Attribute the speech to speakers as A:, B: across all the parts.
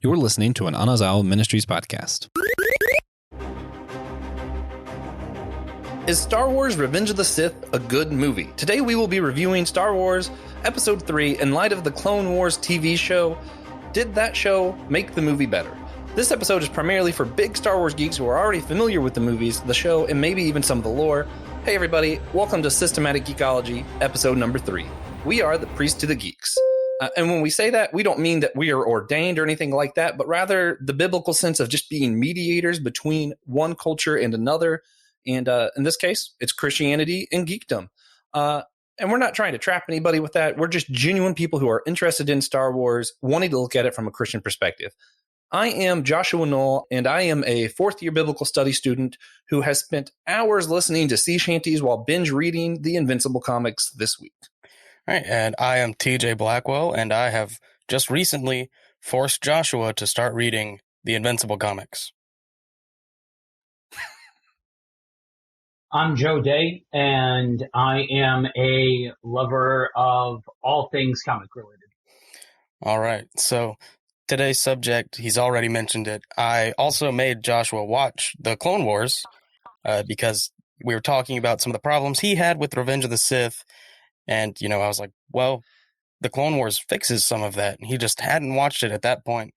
A: You're listening to an Anazao Ministries podcast. Is Star Wars Revenge of the Sith a good movie? Today we will be reviewing Star Wars Episode 3 in light of the Clone Wars TV show. Did that show make the movie better? This episode is primarily for big Star Wars geeks who are already familiar with the movies, the show, and maybe even some of the lore. Hey everybody, welcome to Systematic Geekology, episode number 3. We are the Priest to the Geeks. And when we say that, we don't mean that we are ordained or anything like that, but rather the biblical sense of just being mediators between one culture and another. And in this case, it's Christianity and geekdom. And we're not trying to trap anybody with that. We're just genuine people who are interested in Star Wars, wanting to look at it from a Christian perspective. I am Joshua Knoll, and I am a fourth-year biblical study student who has spent hours listening to sea shanties while binge reading the Invincible comics this week.
B: All right, and I am TJ Blackwell, and I have just recently forced Joshua to start reading the Invincible comics.
C: I'm Joe Day, and I am a lover of all things comic related.
B: All right, so today's subject, he's already mentioned it. I also made Joshua watch the Clone Wars because we were talking about some of the problems he had with Revenge of the Sith. And, I was like, well, the Clone Wars fixes some of that. And he just hadn't watched it at that point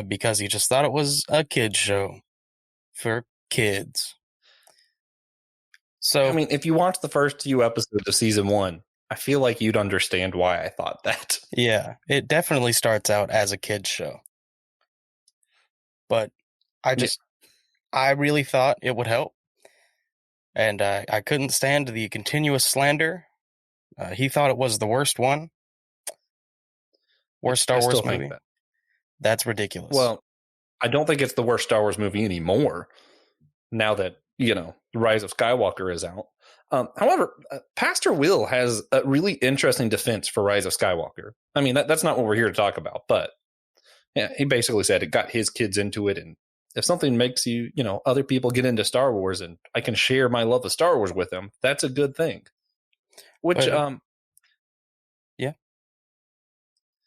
B: because he just thought it was a kid's show for kids. So,
A: I mean, if you watch the first few episodes of season 1, I feel like you'd understand why I thought that.
B: Yeah, it definitely starts out as a kid's show. But I really thought it would help. And I couldn't stand the continuous slander. He thought it was the worst one. Worst Star Wars movie. That's ridiculous.
A: Well, I don't think it's the worst Star Wars movie anymore, now that, Rise of Skywalker is out. However, Pastor Will has a really interesting defense for Rise of Skywalker. I mean, that's not what we're here to talk about, but yeah, he basically said it got his kids into it, and if something makes other people get into Star Wars and I can share my love of Star Wars with them, that's a good thing. Which,
B: yeah.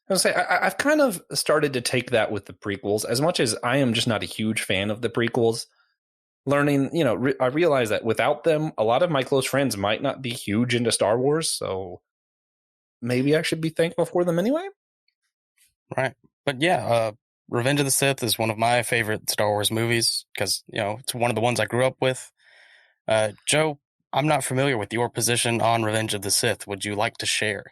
A: I was gonna say, I've kind of started to take that with the prequels. As much as I am just not a huge fan of the prequels, learning, I realize that without them, a lot of my close friends might not be huge into Star Wars, so maybe I should be thankful for them anyway.
B: Right. But yeah, Revenge of the Sith is one of my favorite Star Wars movies because, it's one of the ones I grew up with. Joe, I'm not familiar with your position on Revenge of the Sith. Would you like to share?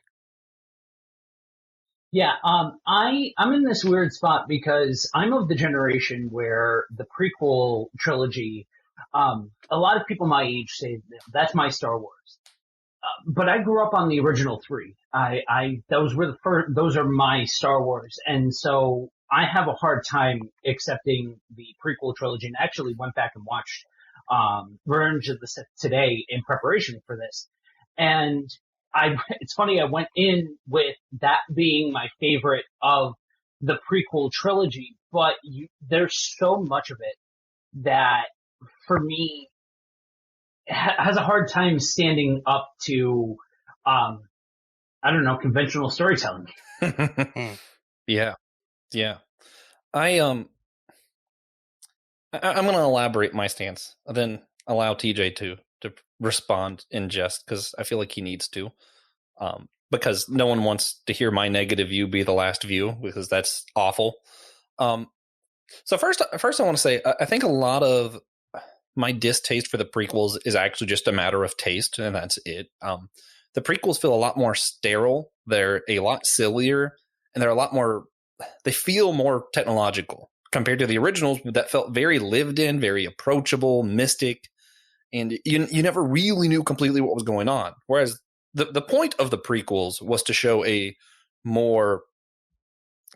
C: Yeah, I'm in this weird spot because I'm of the generation where the prequel trilogy, a lot of people my age say that's my Star Wars. But I grew up on the original 3. Those are my Star Wars. And so I have a hard time accepting the prequel trilogy, and actually went back and watched Revenge of the Sith today in preparation for this. And it's funny, I went in with that being my favorite of the prequel trilogy, but there's so much of it that for me has a hard time standing up to, conventional storytelling.
A: Yeah. I'm going to elaborate my stance, then allow TJ to respond in jest, because I feel like he needs to, because no one wants to hear my negative view be the last view, because that's awful. So first I want to say, I think a lot of my distaste for the prequels is actually just a matter of taste, and that's it. The prequels feel a lot more sterile. They're a lot sillier, and they feel more technological compared to the originals that felt very lived in, very approachable, mystic, and you never really knew completely what was going on. Whereas the point of the prequels was to show a more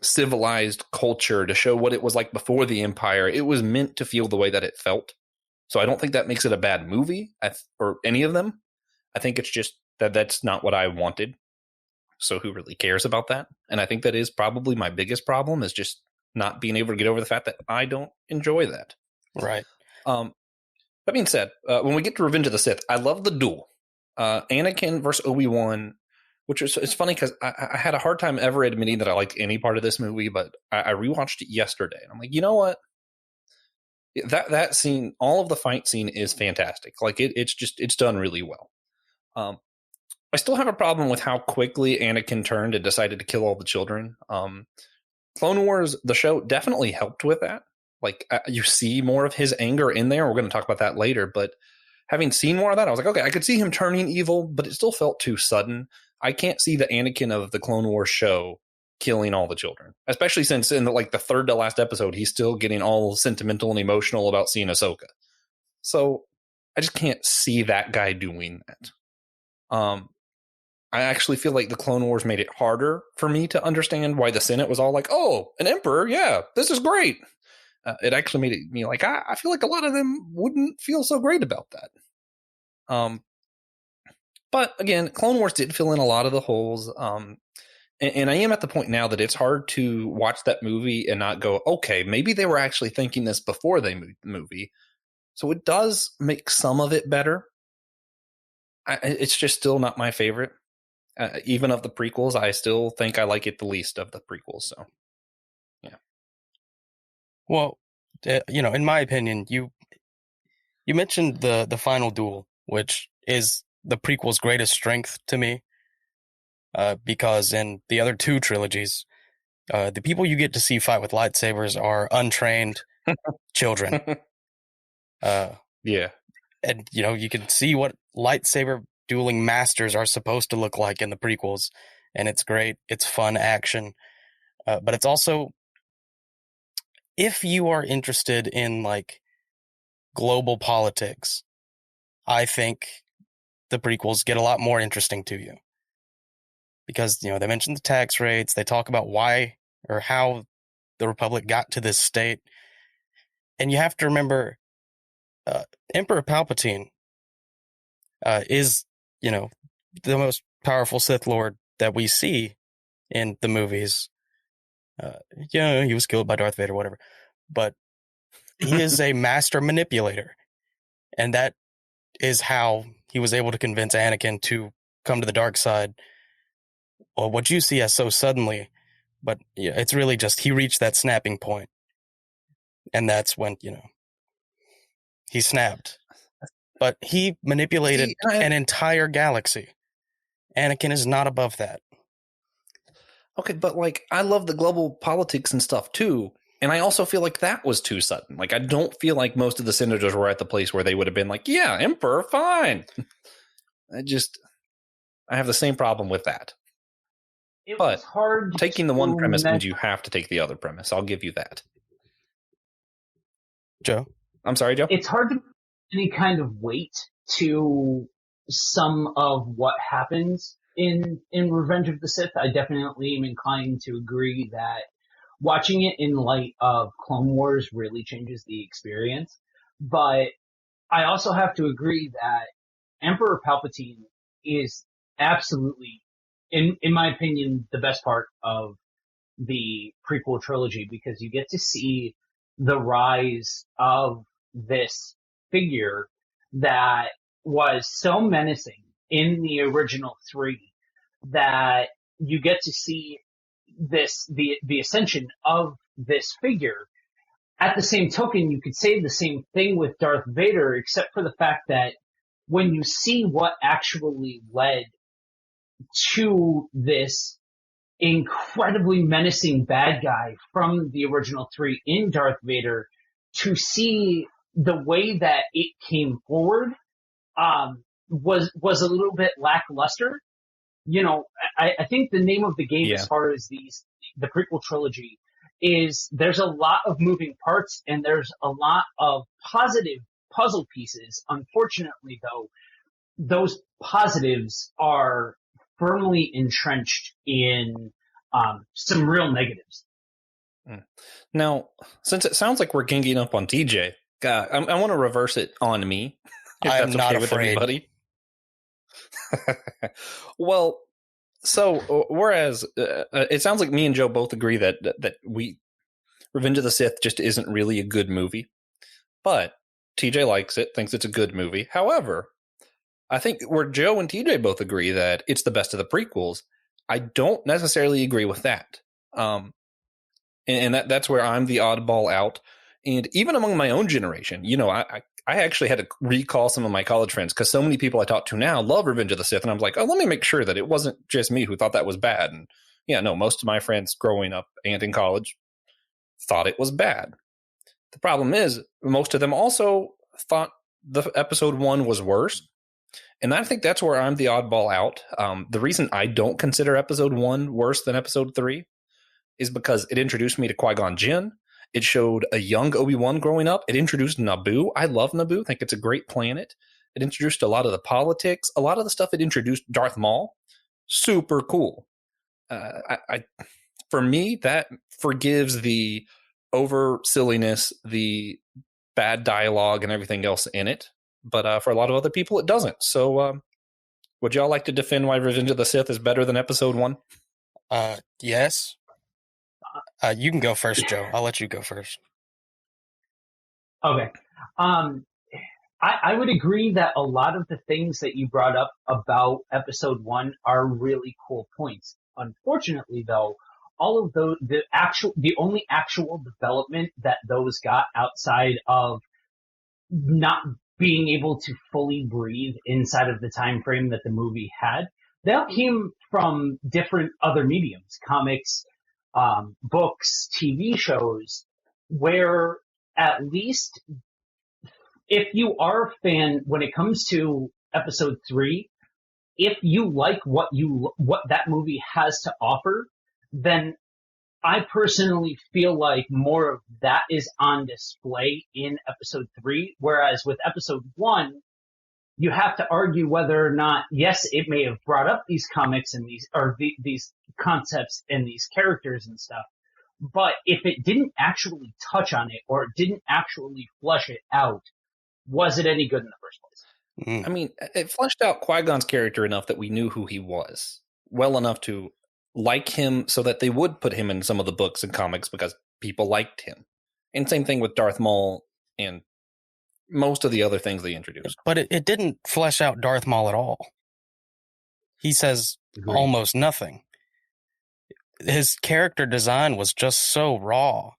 A: civilized culture, to show what it was like before the Empire. It was meant to feel the way that it felt. So I don't think that makes it a bad movie or any of them. I think it's just that's not what I wanted. So who really cares about that? And I think that is probably my biggest problem, is just not being able to get over the fact that I don't enjoy that.
B: Right.
A: That being said, when we get to Revenge of the Sith, I love the duel. Anakin versus Obi-Wan which is it's funny because I had a hard time ever admitting that I liked any part of this movie, but I rewatched it yesterday, and I'm like, you know what? That scene, all of the fight scene is fantastic. Like it's done really well. I still have a problem with how quickly Anakin turned and decided to kill all the children. Clone Wars, the show, definitely helped with that. Like you see more of his anger in there. We're going to talk about that later, but having seen more of that, I was like, okay, I could see him turning evil, but it still felt too sudden. I can't see the Anakin of the Clone Wars show killing all the children, especially since in the third to last episode, he's still getting all sentimental and emotional about seeing Ahsoka. So I just can't see that guy doing that. I actually feel like the Clone Wars made it harder for me to understand why the Senate was all like, oh, an emperor, yeah, this is great. It actually made me like, I feel like a lot of them wouldn't feel so great about that. But again, Clone Wars did fill in a lot of the holes. And I am at the point now that it's hard to watch that movie and not go, okay, maybe they were actually thinking this before they moved the movie. So it does make some of it better. It's just still not my favorite. Even of the prequels, I still think I like it the least of the prequels. So, yeah.
B: Well, in my opinion, you mentioned the final duel, which is the prequel's greatest strength to me. Because in the other two trilogies, the people you get to see fight with lightsabers are untrained children.
A: Yeah.
B: And, you can see what lightsaber dueling masters are supposed to look like in the prequels. And it's great. It's fun action. But it's also, if you are interested in, global politics, I think the prequels get a lot more interesting to you. Because, they mention the tax rates, they talk about why or how the Republic got to this state. And you have to remember, Emperor Palpatine is, the most powerful Sith Lord that we see in the movies. He was killed by Darth Vader, whatever. But he is a master manipulator. And that is how he was able to convince Anakin to come to the dark side. Well, what you see as so suddenly, but it's really just he reached that snapping point, and that's when he snapped. But he manipulated an entire galaxy. Anakin is not above that.
A: Okay, but I love the global politics and stuff too, and I also feel like that was too sudden. I don't feel like most of the senators were at the place where they would have been like, "Yeah, Emperor, fine." I have the same problem with that.
C: It
A: but
C: was hard
A: taking the one premise means you have to take the other premise. I'll give you that.
B: Joe?
A: I'm sorry, Joe?
C: It's hard to put any kind of weight to some of what happens in Revenge of the Sith. I definitely am inclined to agree that watching it in light of Clone Wars really changes the experience. But I also have to agree that Emperor Palpatine is absolutely, in my opinion, the best part of the prequel trilogy, because you get to see the rise of this figure that was so menacing in the original three, that you get to see the ascension of this figure. At the same token, you could say the same thing with Darth Vader, except for the fact that when you see what actually led to this incredibly menacing bad guy from the original three in Darth Vader, to see the way that it came forward was a little bit lackluster. I think the name of the game as far as the prequel trilogy is there's a lot of moving parts and there's a lot of positive puzzle pieces. Unfortunately, though, those positives are firmly entrenched in some real negatives.
A: Now, since it sounds like we're ganging up on TJ, I want to reverse it on me. If
B: I'm
A: that's
B: not
A: okay
B: afraid.
A: With everybody. Well, so whereas it sounds like me and Joe both agree that Revenge of the Sith just isn't really a good movie, but TJ likes it, thinks it's a good movie. However, I think where Joe and TJ both agree that it's the best of the prequels, I don't necessarily agree with that. And that's where I'm the oddball out. And even among my own generation, I actually had to recall some of my college friends because so many people I talk to now love Revenge of the Sith. And I'm like, oh, let me make sure that it wasn't just me who thought that was bad. And yeah, no, most of my friends growing up and in college thought it was bad. The problem is most of them also thought the episode 1 was worse. And I think that's where I'm the oddball out. The reason I don't consider episode 1 worse than episode 3 is because it introduced me to Qui-Gon Jinn. It showed a young Obi-Wan growing up. It introduced Naboo. I love Naboo. I think it's a great planet. It introduced a lot of the politics, a lot of the stuff. It introduced Darth Maul. Super cool. For me, that forgives the over silliness, the bad dialogue, and everything else in it. But for a lot of other people, it doesn't. So would y'all like to defend why Revenge of the Sith is better than episode 1?
B: Yes. You can go first, Joe. I'll let you go first.
C: Okay. I would agree that a lot of the things that you brought up about episode 1 are really cool points. Unfortunately, though, all of those, the only actual development that those got outside of not being able to fully breathe inside of the time frame that the movie had, they all came from different other mediums, comics, books, TV shows, where at least if you are a fan when it comes to episode 3, if you like what that movie has to offer, then I personally feel like more of that is on display in episode 3, whereas with episode 1, you have to argue whether or not, yes, it may have brought up these comics and these concepts and these characters and stuff, but if it didn't actually touch on it or it didn't actually flesh it out, was it any good in the first place?
A: I mean, it fleshed out Qui-Gon's character enough that we knew who he was, well enough to like him so that they would put him in some of the books and comics because people liked him. And same thing with Darth Maul and most of the other things they introduced.
B: But it didn't flesh out Darth Maul at all. He says almost nothing. His character design was just so raw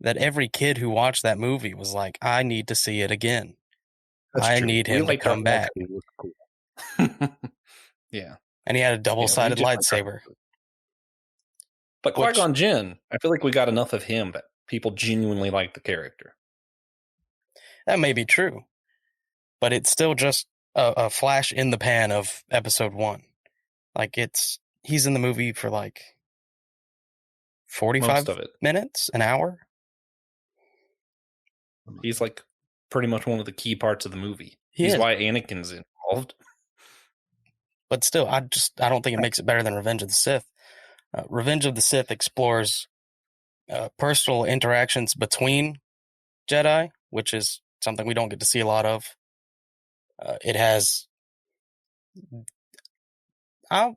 B: that every kid who watched that movie was like, I need to see it again. I need him to come back.
A: Cool. Yeah.
B: And he had a double-sided lightsaber.
A: But Qui-Gon Jinn, I feel like we got enough of him that people genuinely like the character.
B: That may be true. But it's still just a flash in the pan of episode 1. Like, he's in the movie for like 45 minutes, an hour.
A: He's like pretty much one of the key parts of the movie. He's why Anakin's involved.
B: But still, I don't think it makes it better than Revenge of the Sith. Revenge of the Sith explores personal interactions between Jedi, which is something we don't get to see a lot of. It has, I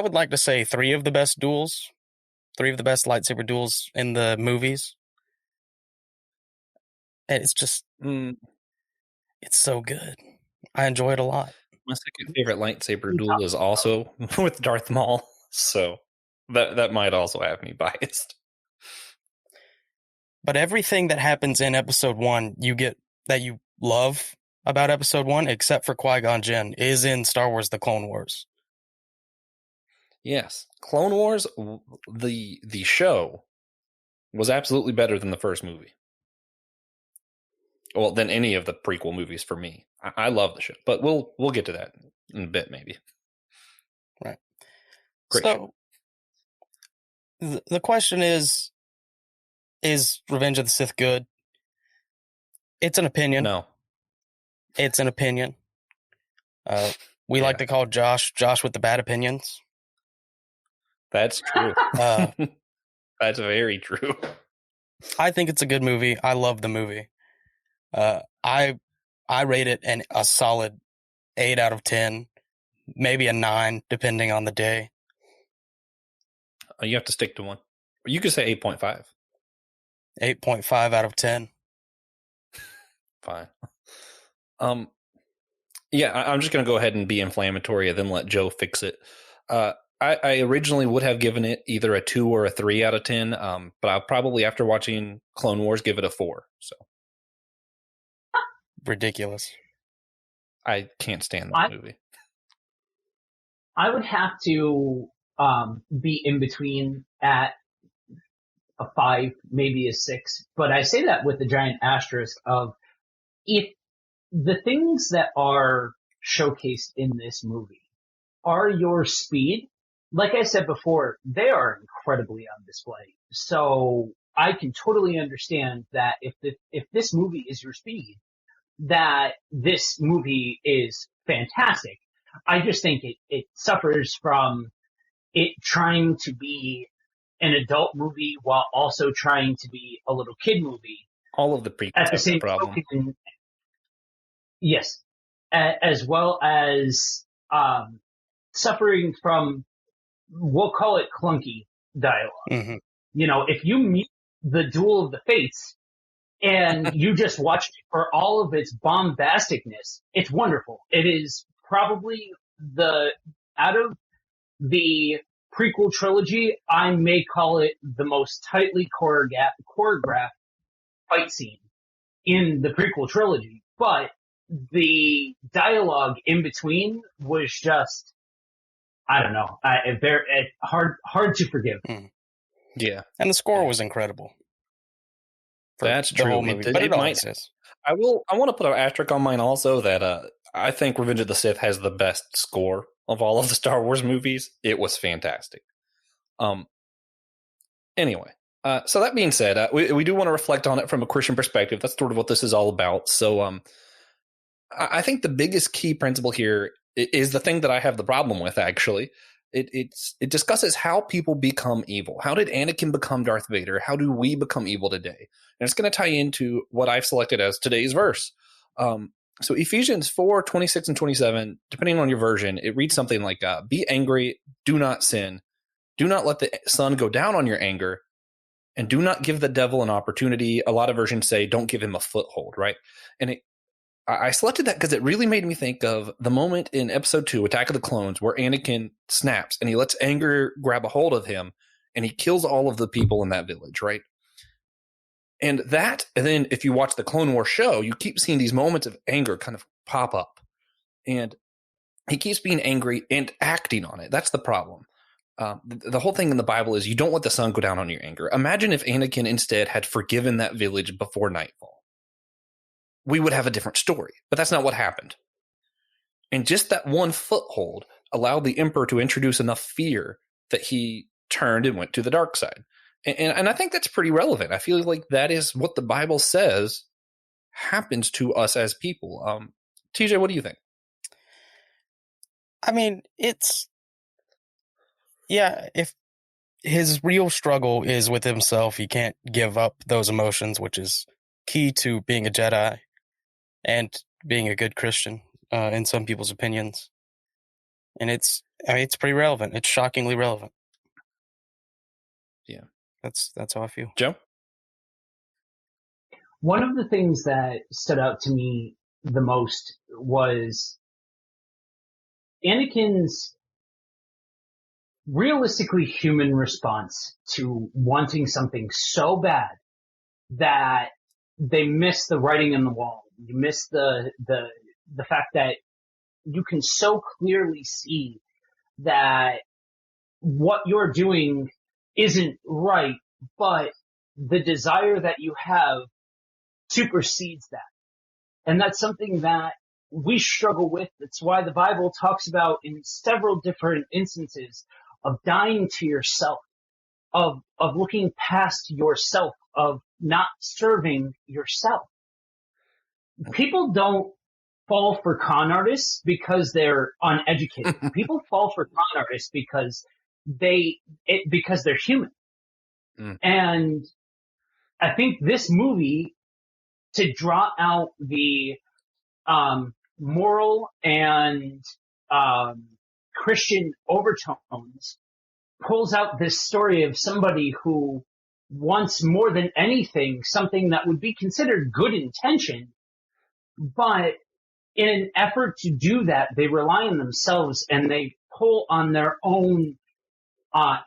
B: would like to say 3 of the best lightsaber duels in the movies. And it's just, it's so good. I enjoy it a lot.
A: My second favorite lightsaber duel is also with Darth Maul, so that might also have me biased.
B: But everything that happens in episode 1, you get that you love about episode 1, except for Qui-Gon Jinn, is in Star Wars: The Clone Wars.
A: Yes, Clone Wars, the show, was absolutely better than the first movie. Well, than any of the prequel movies for me. I love the show, but we'll get to that in a bit, maybe.
B: Right.
A: Great
B: so, the question is Revenge of the Sith good? It's an opinion.
A: No.
B: It's an opinion. We like to call Josh with the bad opinions.
A: That's true. That's very true.
B: I think it's a good movie. I love the movie. I rate it a solid 8 out of 10, maybe a 9, depending on the day.
A: You have to stick to one. You could say 8.5.
B: 8.5 out of 10.
A: Fine. Yeah, I'm just going to go ahead and be inflammatory and then let Joe fix it. I originally would have given it either a 2 or a 3 out of 10, but I'll probably, after watching Clone Wars, give it a 4. So
B: Ridiculous.
A: I can't stand that movie.
C: I would have to be in between at a 5, maybe a 6, but I say that with a giant asterisk of if the things that are showcased in this movie are your speed, like I said before, they are incredibly on display. So I can totally understand that if this movie is your speed, that this movie is fantastic. I just think it suffers from it trying to be an adult movie while also trying to be a little kid movie.
A: All of the prequels
C: At the
A: have
C: same
A: that problem.
C: token, yes, as well as suffering from, we'll call it clunky dialogue.
B: Mm-hmm.
C: You know, if you meet the Duel of the Fates and you just watch it for all of its bombasticness, it's wonderful. It is probably out of the prequel trilogy, I may call it the most tightly choreographed fight scene in the prequel trilogy. But the dialogue in between was just, I don't know, hard to forgive.
A: Yeah,
B: and the score was incredible.
A: That's true.
B: Whole movie, but it always is.
A: I want to put an asterisk on mine also that I think Revenge of the Sith has the best score of all of the Star Wars movies. It was fantastic. Anyway, so that being said, we do want to reflect on it from a Christian perspective. That's sort of what this is all about. So I think the biggest key principle here is the thing that I have the problem with, actually. It discusses how people become evil. How did Anakin become Darth Vader? How do we become evil today? And it's going to tie into what I've selected as today's verse. So Ephesians 4, 26 and 27, depending on your version, it reads something like, be angry, do not sin. Do not let the sun go down on your anger, and do not give the devil an opportunity. A lot of versions say, don't give him a foothold, right? And I selected that because it really made me think of the moment in episode 2, Attack of the Clones, where Anakin snaps and he lets anger grab a hold of him and he kills all of the people in that village, right? And then if you watch the Clone Wars show, you keep seeing these moments of anger kind of pop up. And he keeps being angry and acting on it. That's the problem. The whole thing in the Bible is you don't let the sun go down on your anger. Imagine if Anakin instead had forgiven that village before nightfall. We would have a different story, but that's not what happened. And just that one foothold allowed the Emperor to introduce enough fear that he turned and went to the dark side. And I think that's pretty relevant. I feel like that is what the Bible says happens to us as people. TJ, what do you think?
B: I mean, if his real struggle is with himself, he can't give up those emotions, which is key to being a Jedi and being a good Christian, in some people's opinions. And it's pretty relevant. It's shockingly relevant.
A: Yeah.
B: That's how I feel.
A: Joe?
C: One of the things that stood out to me the most was Anakin's realistically human response to wanting something so bad that they miss the writing on the wall. You miss the fact that you can so clearly see that what you're doing isn't right, but the desire that you have supersedes that. And that's something that we struggle with. That's why the Bible talks about in several different instances of dying to yourself, of looking past yourself, of not serving yourself. People don't fall for con artists because they're uneducated. People fall for con artists because they're human. And I think this movie, to draw out the moral and Christian overtones, pulls out this story of somebody who wants more than anything something that would be considered good intention, but in an effort to do that, they rely on themselves and they pull on their own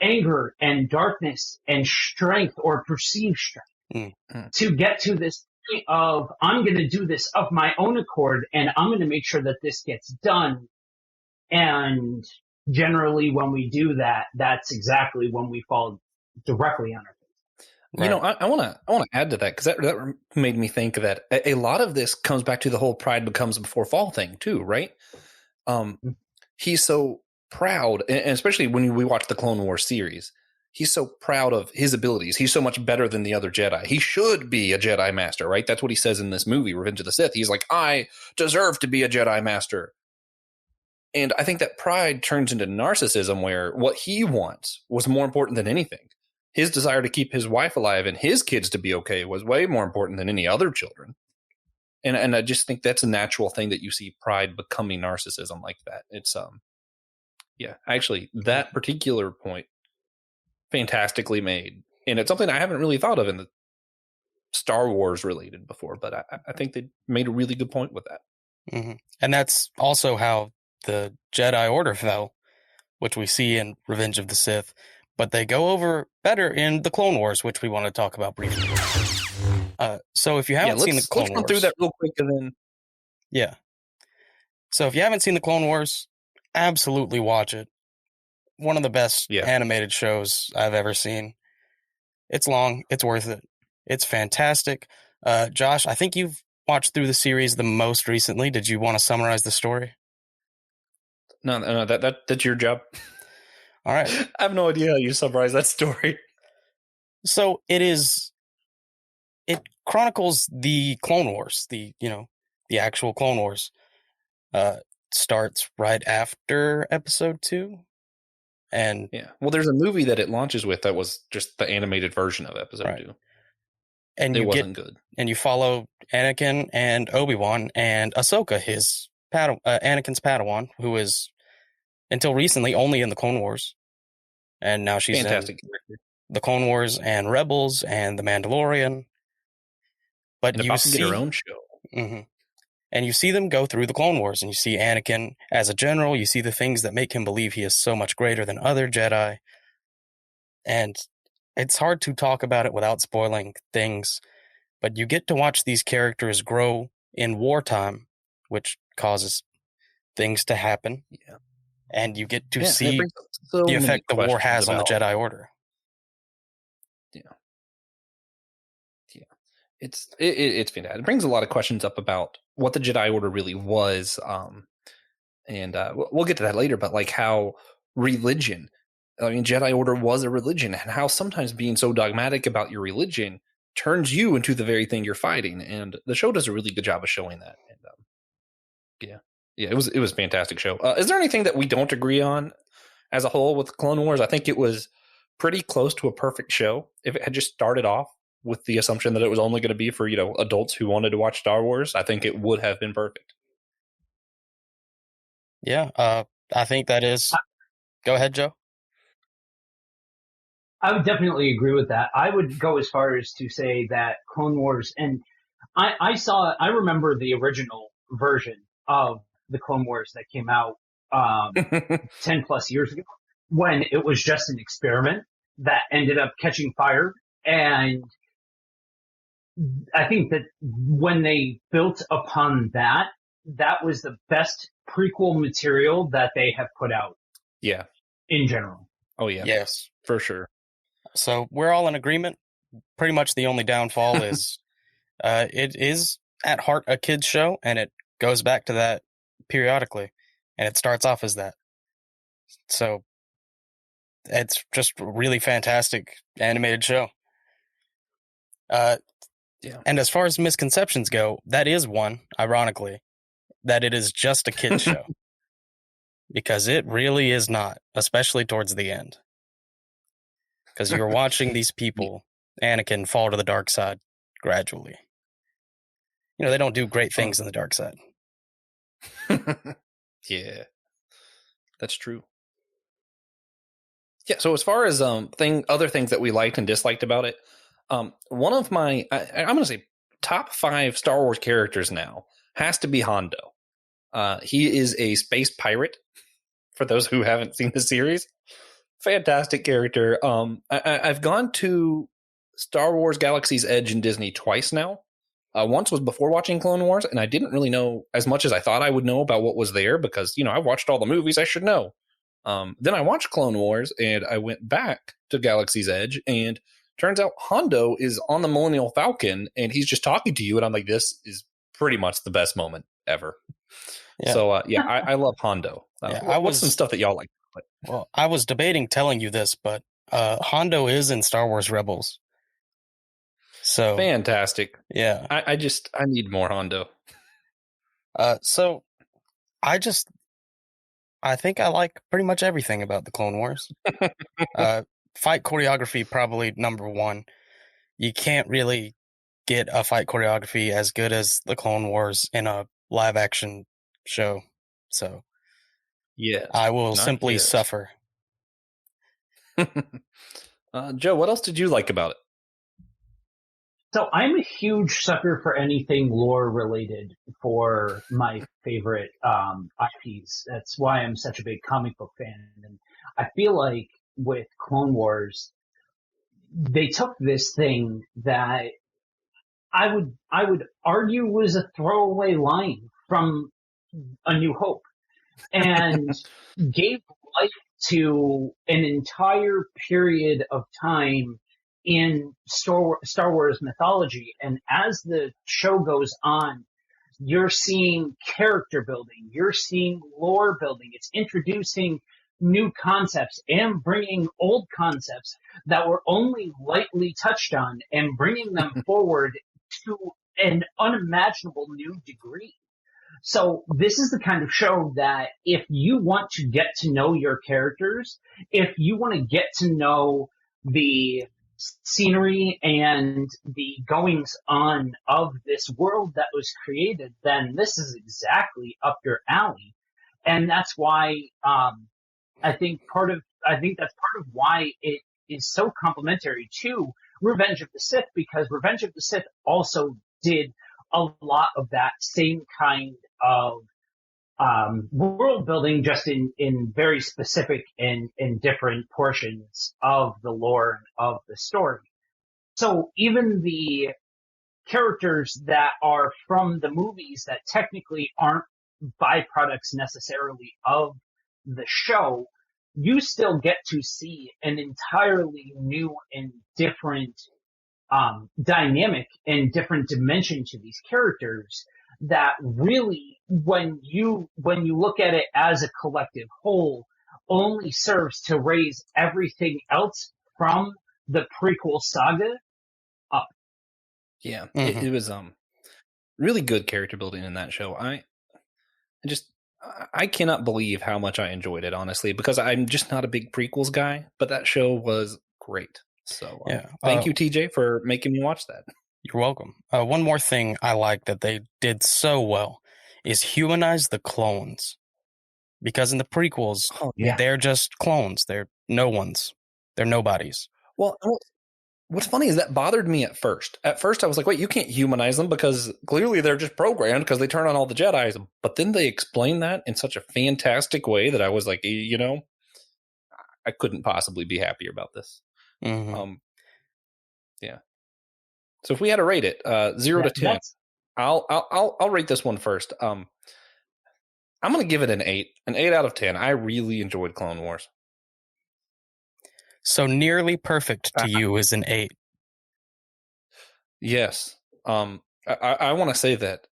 C: anger and darkness and strength or perceived strength to get to this point of, I'm going to do this of my own accord and I'm going to make sure that this gets done. And generally when we do that, that's exactly when we fall directly on our face.
A: Right. You know, I want to add to that, because that made me think that a lot of this comes back to the whole pride becomes before fall thing too, right? He's so proud, and especially when we watch the Clone Wars series, he's so proud of his abilities. He's so much better than the other Jedi. He should be a Jedi Master, right? That's what he says in this movie, Revenge of the Sith. He's like, I deserve to be a Jedi Master. And I think that pride turns into narcissism, where what he wants was more important than anything. His desire to keep his wife alive and his kids to be okay was way more important than any other children. And I just think that's a natural thing that you see pride becoming narcissism like that. It's yeah, actually, that particular point, fantastically made. And it's something I haven't really thought of in the Star Wars related before, but I think they made a really good point with that.
B: Mm-hmm. And that's also how the Jedi Order fell, which we see in Revenge of the Sith, but they go over better in the Clone Wars, which we want to talk about briefly. So if you haven't seen the Clone Wars...
A: Let's run through that real quick and then...
B: Yeah. So if you haven't seen the Clone Wars, absolutely watch it. One of the best animated shows I've ever seen. It's long. It's worth it. It's fantastic. Josh, I think you've watched through the series the most recently. Did you want to summarize the story?
A: No, that's your job.
B: All right.
A: I have no idea how you summarize that story.
B: So it chronicles the Clone Wars, the actual Clone Wars. Starts right after episode 2. And
A: yeah, well, there's a movie that it launches with that was just the animated version of episode 2.
B: And it wasn't good. And you follow Anakin and Obi-Wan and Ahsoka, his Anakin's Padawan, who is until recently only in the Clone Wars. And now she's
A: fantastic
B: in the Clone Wars and Rebels and the Mandalorian. But
A: and you see her own show.
B: Mm-hmm. And you see them go through the Clone Wars, and you see Anakin as a general. You see the things that make him believe he is so much greater than other Jedi. And it's hard to talk about it without spoiling things, but you get to watch these characters grow in wartime, which causes things to happen.
A: Yeah.
B: And you get to see the effect the war has on the Jedi Order.
A: Yeah. It's fantastic. It brings a lot of questions up about what the Jedi Order really was, and we'll get to that later. But like how religion, I mean, Jedi Order was a religion, and how sometimes being so dogmatic about your religion turns you into the very thing you're fighting. And the show does a really good job of showing that. And it was a fantastic show. Is there anything that we don't agree on as a whole with Clone Wars? I think it was pretty close to a perfect show. If it had just started off with the assumption that it was only going to be for, adults who wanted to watch Star Wars, I think it would have been perfect.
B: Yeah, I think that is. Go ahead, Joe.
C: I would definitely agree with that. I would go as far as to say that Clone Wars, and I remember the original version of the Clone Wars that came out 10 plus years ago, when it was just an experiment that ended up catching fire. And I think that when they built upon that, that was the best prequel material that they have put out.
A: Yeah.
C: In general.
A: Oh, yeah.
B: Yes.
A: For sure.
B: So we're all in agreement. Pretty much the only downfall is it is at heart a kid's show, and it goes back to that periodically, and it starts off as that. So it's just a really fantastic animated show. And as far as misconceptions go, that is one, ironically, that it is just a kid's show. Because it really is not, especially towards the end. Because you're watching these people, Anakin, fall to the dark side gradually. They don't do great things in the dark side.
A: Yeah, that's true. Yeah, so as far as other things that we liked and disliked about it, one of my, I'm going to say top 5 Star Wars characters now has to be Hondo. He is a space pirate. For those who haven't seen the series, fantastic character. I've gone to Star Wars Galaxy's Edge in Disney twice now. Once was before watching Clone Wars, and I didn't really know as much as I thought I would know about what was there because, I watched all the movies, I should know. Then I watched Clone Wars, and I went back to Galaxy's Edge, and turns out Hondo is on the Millennial Falcon, and he's just talking to you, and I'm like, this is pretty much the best moment ever. Yeah. So, I love Hondo. What's some stuff that y'all like?
B: Well, I was debating telling you this, but Hondo is in Star Wars Rebels. So
A: fantastic.
B: Yeah.
A: I need more Hondo.
B: So I think I like pretty much everything about the Clone Wars. Fight choreography, probably number one. You can't really get a fight choreography as good as the Clone Wars in a live action show. So
A: yes,
B: I will simply suffer.
C: Joe,
A: what else did you like about it?
C: So I'm a huge sucker for anything lore related for my favorite IPs. That's why I'm such a big comic book fan. And I feel like with Clone Wars, they took this thing that I would argue was a throwaway line from A New Hope and gave life to an entire period of time in Star Wars mythology. And as the show goes on, you're seeing character building, you're seeing lore building. It's introducing new concepts and bringing old concepts that were only lightly touched on and bringing them forward to an unimaginable new degree. So this is the kind of show that if you want to get to know your characters, if you want to get to know the scenery and the goings on of this world that was created, then this is exactly up your alley. And that's why I think that's part of why it is so complementary to Revenge of the Sith, because Revenge of the Sith also did a lot of that same kind of world building, just in very specific and in different portions of the lore and of the story. So even the characters that are from the movies that technically aren't byproducts necessarily of the show, you still get to see an entirely new and different dynamic and different dimension to these characters that really, when you look at it as a collective whole, only serves to raise everything else from the prequel saga up.
A: Yeah, it was really good character building in that show. I cannot believe how much I enjoyed it, honestly, because I'm just not a big prequels guy, but that show was great. So thank you, TJ, for making me watch that.
B: You're welcome. One more thing I like that they did so well is humanize the clones. Because in the prequels, they're just clones. They're no ones. They're nobodies.
A: Well, what's funny is that bothered me at first. At first, I was like, wait, you can't humanize them because clearly they're just programmed because they turn on all the Jedis. But then they explained that in such a fantastic way that I was like, I couldn't possibly be happier about this.
B: Mm-hmm.
A: Yeah. So if we had to rate it, 0 to 10, I'll rate this one first. I'm going to give it an 8 out of 10. I really enjoyed Clone Wars.
B: So nearly perfect to you is an 8.
A: Yes. I want to say that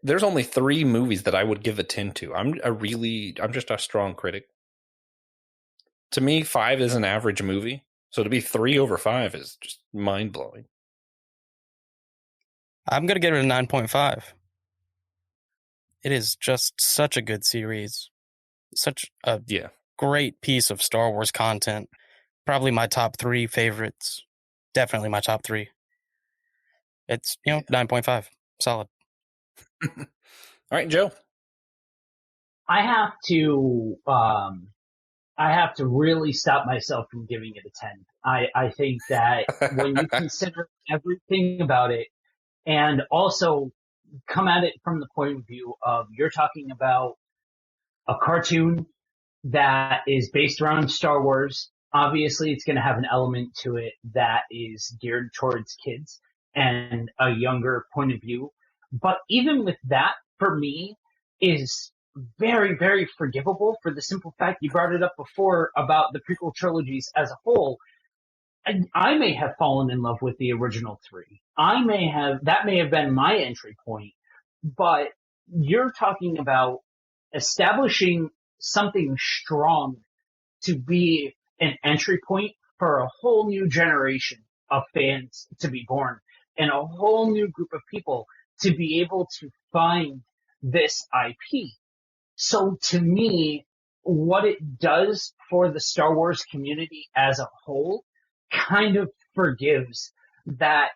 A: there's only 3 movies that I would give a 10 to. I'm just a strong critic. To me, 5 is an average movie. So to be 3 over 5 is just mind blowing.
B: I'm going to give it a 9.5. It is just such a good series. Such a great piece of Star Wars content. Probably my top 3 favorites. Definitely my top 3. It's, 9.5. Solid.
A: All right, Joe.
C: I have to really stop myself from giving it a 10. I think that when you consider everything about it, and also come at it from the point of view of you're talking about a cartoon that is based around Star Wars. Obviously, it's going to have an element to it that is geared towards kids and a younger point of view. But even with that, for me, is very, very forgivable for the simple fact you brought it up before about the prequel trilogies as a whole. I may have fallen in love with the original three. That may have been my entry point, but you're talking about establishing something strong to be an entry point for a whole new generation of fans to be born and a whole new group of people to be able to find this IP. So to me, what it does for the Star Wars community as a whole kind of forgives that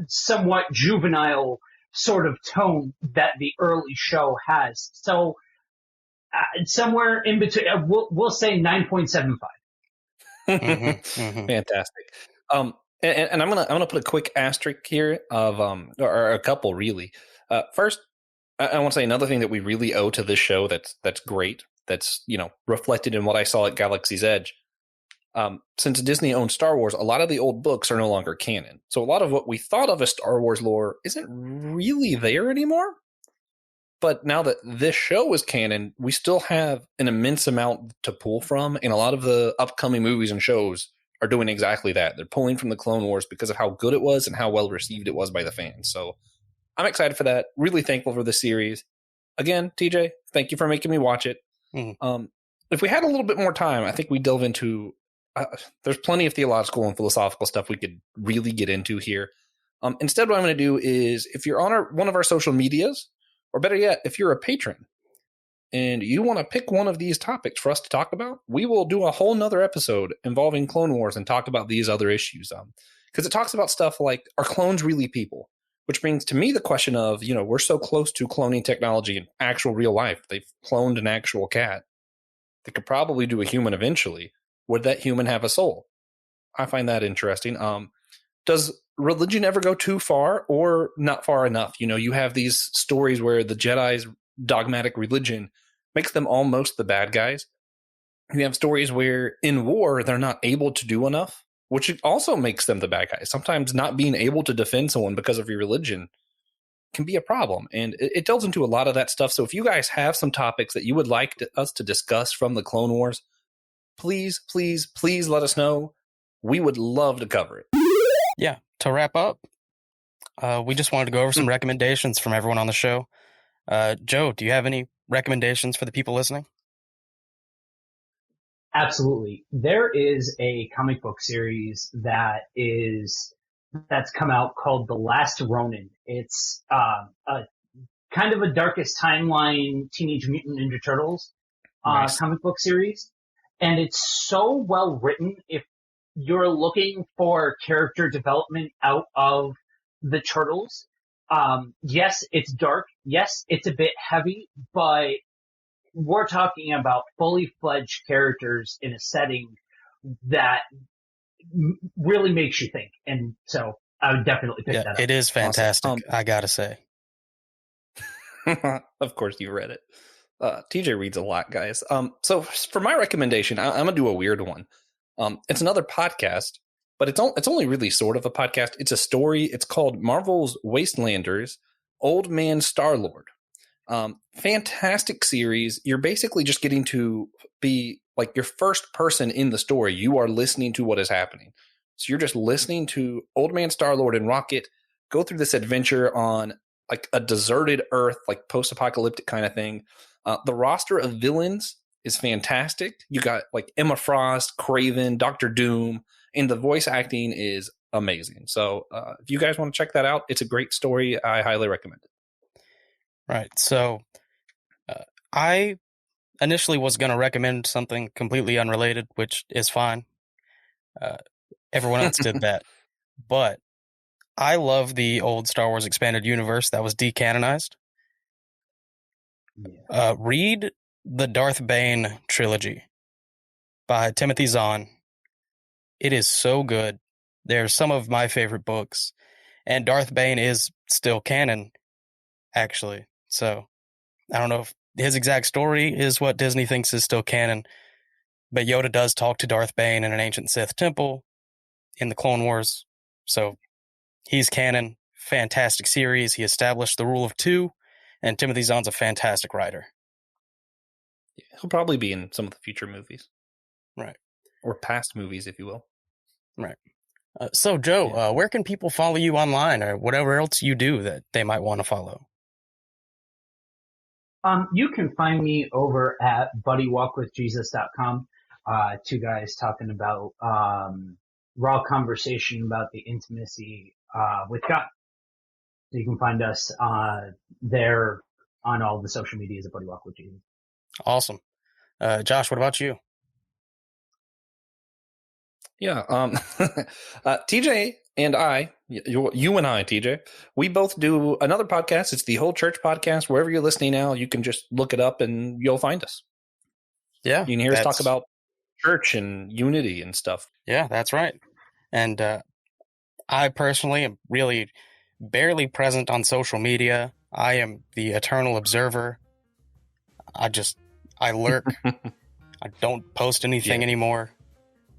C: somewhat juvenile sort of tone that the early show has. So somewhere in between, we'll say 9.75.
A: Fantastic. And I'm gonna put a quick asterisk here of or a couple really. First, I want to say another thing that we really owe to this show that's great. That's reflected in what I saw at Galaxy's Edge. Since Disney owns Star Wars, a lot of the old books are no longer canon. So a lot of what we thought of as Star Wars lore isn't really there anymore. But now that this show is canon, we still have an immense amount to pull from. And a lot of the upcoming movies and shows are doing exactly that. They're pulling from the Clone Wars because of how good it was and how well received it was by the fans. So I'm excited for that. Really thankful for the series. Again, TJ, thank you for making me watch it. If we had a little bit more time, I think we'd delve into there's plenty of theological and philosophical stuff we could really get into here. Instead, what I'm going to do is, if you're on one of our social medias, or better yet, if you're a patron and you want to pick one of these topics for us to talk about, we will do a whole nother episode involving Clone Wars and talk about these other issues. Because it talks about stuff like, are clones really people? Which brings to me the question of, we're so close to cloning technology in actual real life. They've cloned an actual cat. They could probably do a human eventually. Would that human have a soul? I find that interesting. Does religion ever go too far or not far enough? You have these stories where the Jedi's dogmatic religion makes them almost the bad guys. You have stories where in war, they're not able to do enough, which also makes them the bad guys. Sometimes not being able to defend someone because of your religion can be a problem. And it delves into a lot of that stuff. So if you guys have some topics that you would like us to discuss from the Clone Wars, please, please, please let us know. We would love to cover it.
B: Yeah. To wrap up, we just wanted to go over some recommendations from everyone on the show. Joe, do you have any recommendations for the people listening?
C: Absolutely. There is a comic book series that's come out called The Last Ronin. It's a kind of a Darkest Timeline Teenage Mutant Ninja Turtles
A: Nice.
C: comic book series. And it's so well written. If you're looking for character development out of the Turtles, yes, it's dark. Yes, it's a bit heavy, but we're talking about fully fledged characters in a setting that really makes you think. And so I would definitely pick that up.
B: It is fantastic.
A: Awesome.
B: I gotta say.
A: Of course you read it. TJ reads a lot, guys. So for my recommendation, I'm gonna do a weird one. It's another podcast, but it's only really sort of a podcast. It's a story. It's called Marvel's Wastelanders, Old Man Star-Lord. Fantastic series. You're basically just getting to be like your first person in the story. You are listening to what is happening. So you're just listening to Old Man Star-Lord and Rocket go through this adventure on like a deserted Earth, like post-apocalyptic kind of thing. The roster of villains is fantastic. You got like Emma Frost, Kraven, Doctor Doom, and the voice acting is amazing. So if you guys want to check that out, it's a great story. I highly recommend it.
B: Right. So I initially was going to recommend something completely unrelated, which is fine. Everyone else did that. But I love the old Star Wars Expanded Universe that was decanonized.
C: Yeah.
B: Read the Darth Bane trilogy by Timothy Zahn. It is so good. They're some of my favorite books. And Darth Bane is still canon. actually. So I don't know if his exact story is what Disney thinks is still canon, but Yoda does talk to Darth Bane in an ancient Sith temple in the Clone Wars. So he's canon. Fantastic series. He established the rule of two, and Timothy Zahn's a fantastic writer.
A: He'll probably be in some of the future movies.
B: Right.
A: Or past movies, if you will.
B: Right. So, Joe, where can people follow you online or whatever else you do that they might want to follow?
C: You can find me over at buddywalkwithjesus.com. Two guys talking about raw conversation about the intimacy with God. So you can find us there on all the social medias at Buddy Walk with Jesus.
B: Awesome. Josh, what about you?
A: Yeah. TJ and I, you and I, TJ, we both do another podcast. It's the Whole Church Podcast. Wherever you're listening now, you can just look it up and you'll find us.
B: Yeah.
A: You can hear us talk about church and unity and stuff.
B: Yeah, that's right. And I personally am really barely present on social media. I am the eternal observer. I lurk. I don't post anything anymore.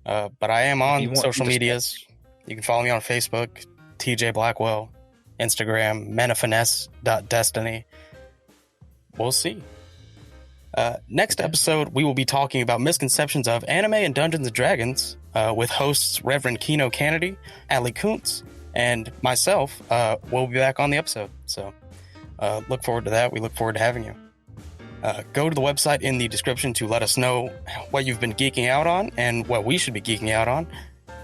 B: But I am on social medias. You can follow me on Facebook, TJ Blackwell, Instagram, menafines.destiny. We'll see. Next episode, we will be talking about misconceptions of anime and Dungeons & Dragons with hosts Reverend Keno Kennedy, Ali Kuntz, and myself. We'll be back on the episode. So look forward to that. We look forward to having you. Go to the website in the description to let us know what you've been geeking out on and what we should be geeking out on.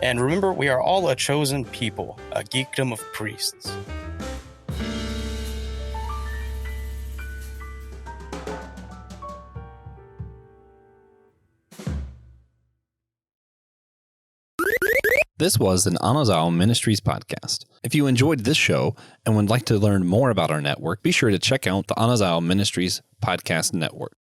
B: And remember, we are all a chosen people, a geekdom of priests.
A: This was an Anazao Ministries podcast. If you enjoyed this show and would like to learn more about our network, be sure to check out the Anazao Ministries Podcast Network.